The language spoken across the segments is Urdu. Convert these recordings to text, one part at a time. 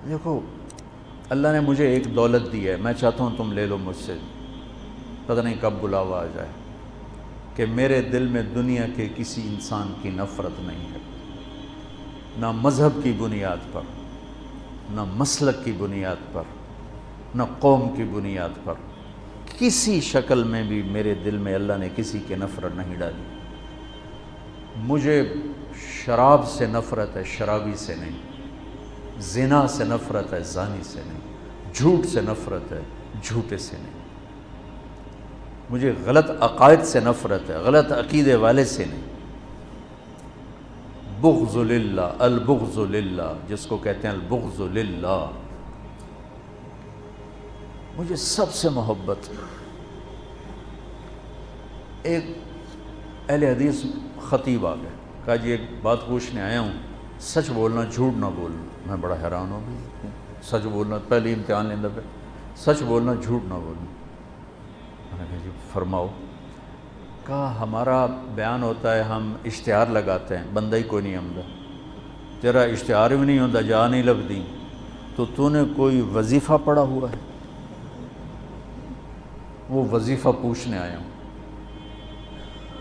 دیکھو اللہ نے مجھے ایک دولت دی ہے، میں چاہتا ہوں تم لے لو مجھ سے، پتہ نہیں کب بلاوا آ جائے، کہ میرے دل میں دنیا کے کسی انسان کی نفرت نہیں ہے، نہ مذہب کی بنیاد پر، نہ مسلک کی بنیاد پر، نہ قوم کی بنیاد پر، کسی شکل میں بھی میرے دل میں اللہ نے کسی کی نفرت نہیں ڈالی۔ مجھے شراب سے نفرت ہے، شرابی سے نہیں، زنا سے نفرت ہے، زانی سے نہیں، جھوٹ سے نفرت ہے، جھوٹے سے نہیں، مجھے غلط عقائد سے نفرت ہے، غلط عقیدے والے سے نہیں۔ بغض للہ، البغض للہ، جس کو کہتے ہیں البغض للہ، مجھے سب سے محبت۔ ایک اہل حدیث خطیب آ گئے، کہا جی ایک بات پوچھنے آیا ہوں، سچ بولنا جھوٹ نہ بولنا۔ میں بڑا حیران ہو گئی، سچ بولنا، پہلی امتحان لیندہ پہ سچ بولنا جھوٹ نہ بولنا۔ میں نے کہا جی فرماؤ۔ کہا ہمارا بیان ہوتا ہے، ہم اشتہار لگاتے ہیں، بندہ ہی کوئی نہیں آمدہ، تیرا اشتہار بھی نہیں ہوتا، جا نہیں لبدی، تو نے کوئی وظیفہ پڑھا ہوا ہے؟ وہ وظیفہ پوچھنے آیا ہوں،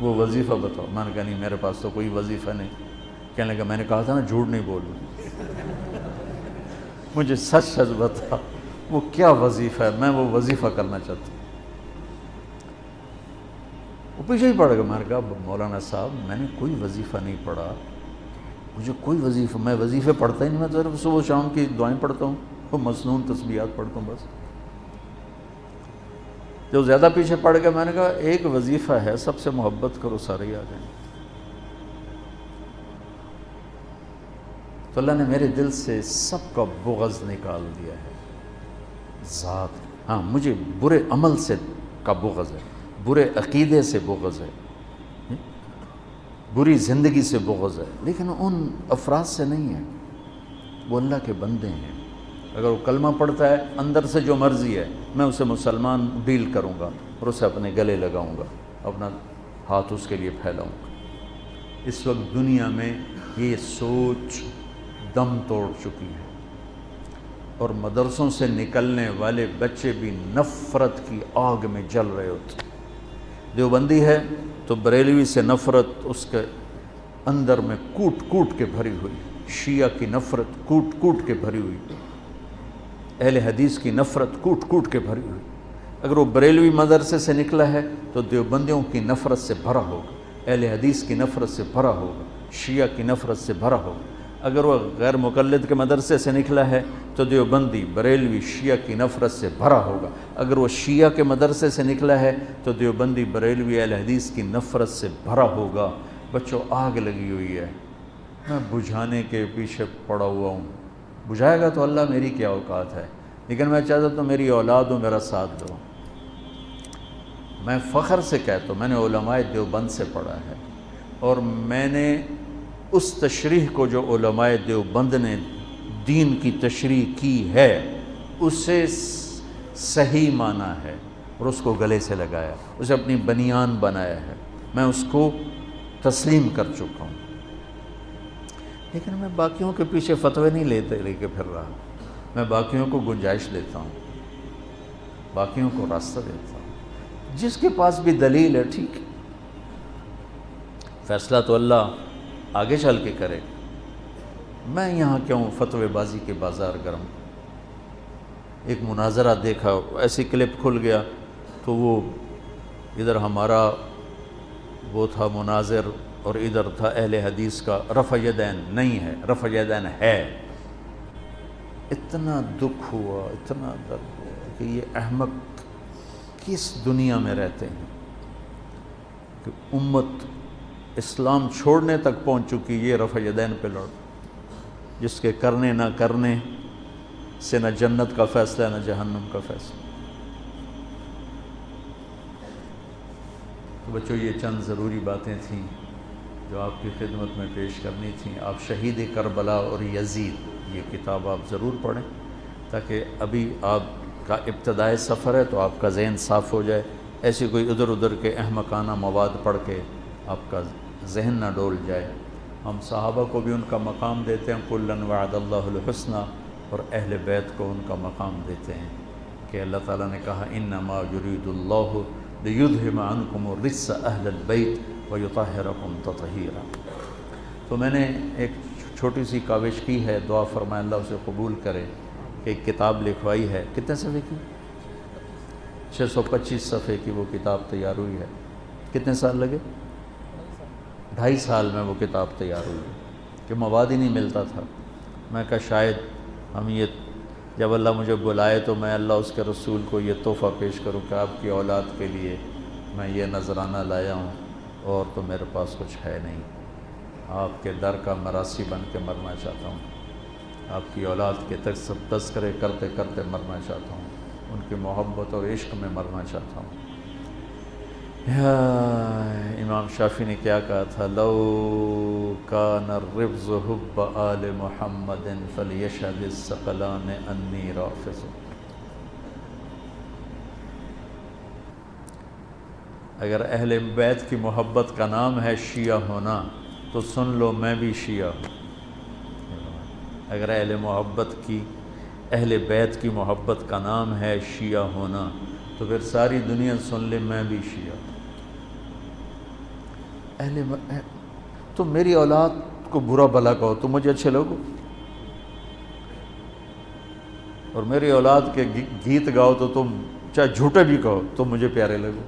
وہ وظیفہ بتاؤ۔ میں نے کہا نہیں میرے پاس تو کوئی وظیفہ نہیں۔ کہنے لگا میں نے کہا تھا نا جھوٹ نہیں بولنا، مجھے سچ سچ بتا وہ کیا وظیفہ ہے، میں وہ وظیفہ کرنا چاہتا ہوں۔ وہ پیچھے ہی پڑ گیا۔ میں نے کہا مولانا صاحب میں نے کوئی وظیفہ نہیں پڑھا، مجھے کوئی وظیفہ، میں وظیفے پڑھتا ہی نہیں، میں تو صبح شام کی دعائیں پڑھتا ہوں، وہ مسنون تسبیحات پڑھتا ہوں بس۔ جو زیادہ پیچھے پڑ گیا، میں نے کہا ایک وظیفہ ہے، سب سے محبت کرو، سارے ہی آ جائیں۔ تو اللہ نے میرے دل سے سب کا بغض نکال دیا ہے۔ ذات، ہاں مجھے برے عمل سے کا بغض ہے، برے عقیدے سے بغض ہے، بری زندگی سے بغض ہے، لیکن ان افراد سے نہیں ہے۔ وہ اللہ کے بندے ہیں، اگر وہ کلمہ پڑھتا ہے اندر سے جو مرضی ہے، میں اسے مسلمان ڈیل کروں گا اور اسے اپنے گلے لگاؤں گا، اپنا ہاتھ اس کے لیے پھیلاؤں گا۔ اس وقت دنیا میں یہ سوچ دم توڑ چکی ہے، اور مدرسوں سے نکلنے والے بچے بھی نفرت کی آگ میں جل رہے ہوتے۔ دیوبندی ہے تو بریلوی سے نفرت اس کے اندر میں کوٹ کوٹ کے بھری ہوئی، شیعہ کی نفرت کوٹ کوٹ کے بھری ہوئی، اہل حدیث کی نفرت کوٹ کوٹ کے بھری ہوئی۔ اگر وہ بریلوی مدرسے سے نکلا ہے تو دیوبندیوں کی نفرت سے بھرا ہوگا، اہل حدیث کی نفرت سے بھرا ہوگا، شیعہ کی نفرت سے بھرا ہوگا۔ اگر وہ غیر مقلد کے مدرسے سے نکلا ہے تو دیوبندی، بریلوی، شیعہ کی نفرت سے بھرا ہوگا۔ اگر وہ شیعہ کے مدرسے سے نکلا ہے تو دیوبندی، بریلوی، اہل حدیث کی نفرت سے بھرا ہوگا۔ بچوں آگ لگی ہوئی ہے، میں بجھانے کے پیچھے پڑا ہوا ہوں۔ بجھائے گا تو اللہ، میری کیا اوقات ہے، لیکن میں چاہتا تو میری اولاد ہو میرا ساتھ دو۔ میں فخر سے کہتا ہوں میں نے علماء دیوبند سے پڑھا ہے، اور میں نے اس تشریح کو جو علماء دیوبند نے دین کی تشریح کی ہے اسے صحیح مانا ہے، اور اس کو گلے سے لگایا، اسے اپنی بنیان بنایا ہے، میں اس کو تسلیم کر چکا ہوں۔ لیکن میں باقیوں کے پیچھے فتوے نہیں لے کے پھر رہا، میں باقیوں کو گنجائش دیتا ہوں، باقیوں کو راستہ دیتا ہوں۔ جس کے پاس بھی دلیل ہے ٹھیک ہے، فیصلہ تو اللہ آگے چل کے کرے، میں یہاں کیوں فتوے بازی کے بازار گرم۔ ایک مناظرہ دیکھا، ایسی کلپ کھل گیا تو وہ ادھر ہمارا وہ تھا مناظر اور ادھر تھا اہل حدیث کا، رفع یدین نہیں ہے، رفع یدین ہے۔ اتنا دکھ ہوا، اتنا درد ہوا کہ یہ احمق کس دنیا میں رہتے ہیں کہ امت اسلام چھوڑنے تک پہنچ چکی، یہ رفع یدین پہ لڑ، جس کے کرنے نہ کرنے سے نہ جنت کا فیصلہ نہ جہنم کا فیصلہ۔ تو بچوں یہ چند ضروری باتیں تھیں جو آپ کی خدمت میں پیش کرنی تھیں۔ آپ شہید کربلا اور یزید یہ کتاب آپ ضرور پڑھیں، تاکہ ابھی آپ کا ابتدائی سفر ہے تو آپ کا ذہن صاف ہو جائے، ایسی کوئی ادھر ادھر کے احمقانہ مواد پڑھ کے آپ کا ذہن نہ ڈول جائے۔ ہم صحابہ کو بھی ان کا مقام دیتے ہیں، کُلًا وعد اللہ الحسنى، اور اہل بیت کو ان کا مقام دیتے ہیں کہ اللہ تعالیٰ نے کہا انما یرید اللہ لیذہب عنکم الرجس اہل البیت ویطہرکم تطہیرا۔ تو میں نے ایک چھوٹی سی کاوش کی ہے، دعا فرمائے اللہ اسے قبول کرے، کہ ایک کتاب لکھوائی ہے، کتنے صفحے کی؟ 625 صفحے کی وہ کتاب تیار ہوئی ہے۔ کتنے سال لگے؟ 2.5 سال میں وہ کتاب تیار ہوئی کہ مواد ہی نہیں ملتا تھا۔ میں کہا شاید ہم یہ جب اللہ مجھے بلائے تو میں اللہ اس کے رسول کو یہ تحفہ پیش کروں کہ آپ کی اولاد کے لیے میں یہ نذرانہ لایا ہوں، اور تو میرے پاس کچھ ہے نہیں، آپ کے در کا مراسی بن کے مرنا چاہتا ہوں، آپ کی اولاد کے تذکرے کرتے کرتے مرنا چاہتا ہوں، ان کی محبت اور عشق میں مرنا چاہتا ہوں۔ امام شافعی نے کیا کہا تھا؟ لو کان الرفض حب آل محمد فلیشہد الثقلان انی رافض۔ اگر اہل بیت کی محبت کا نام ہے شیعہ ہونا تو سن لو میں بھی شیعہ ہوں۔ اگر اہل بیت کی محبت کا نام ہے شیعہ ہونا تو پھر ساری دنیا سن لے میں بھی شیعہ ہوں۔ تم میری اولاد کو برا بھلا کہو تو مجھے اچھے لوگو، اور میری اولاد کے گیت گاؤ تو تم چاہے جھوٹے بھی کہو تو مجھے پیارے لگو۔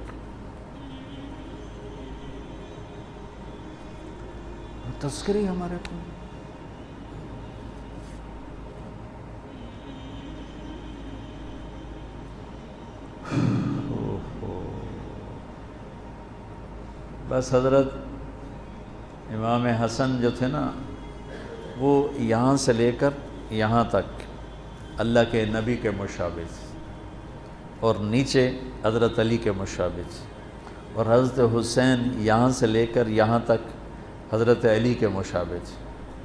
تذکری ہمارے کو بس حضرت امام حسن جو تھے نا، وہ یہاں سے لے کر یہاں تک اللہ کے نبی کے مشابہ تھے، اور نیچے حضرت علی کے مشابہ تھے، اور حضرت حسین یہاں سے لے کر یہاں تک حضرت علی کے مشابہ تھے،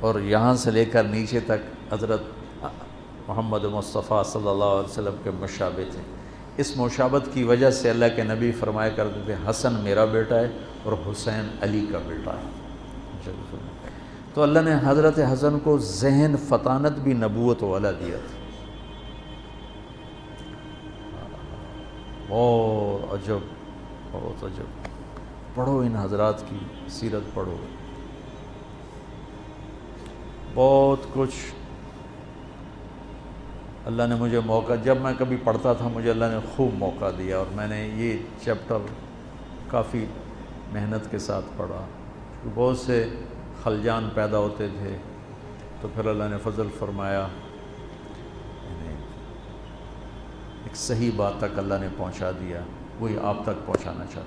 اور یہاں سے لے کر نیچے تک حضرت محمد مصطفیٰ صلی اللہ علیہ وسلم کے مشابہ تھے۔ اس مشابہت کی وجہ سے اللہ کے نبی فرمایا کرتے تھے حسن میرا بیٹا ہے اور حسین علی کا بیٹا ہے۔ تو اللہ نے حضرت حسن کو ذہن فطانت بھی نبوت والا دیا تھا۔ بہت عجب، بہت عجب۔ پڑھو ان حضرات کی سیرت پڑھو، بہت کچھ اللہ نے مجھے موقع، جب میں کبھی پڑھتا تھا مجھے اللہ نے خوب موقع دیا، اور میں نے یہ چیپٹر کافی محنت کے ساتھ پڑھا۔ بہت سے خلجان پیدا ہوتے تھے تو پھر اللہ نے فضل فرمایا، ایک صحیح بات تک اللہ نے پہنچا دیا، وہی آپ تک پہنچانا چاہتا ہوں۔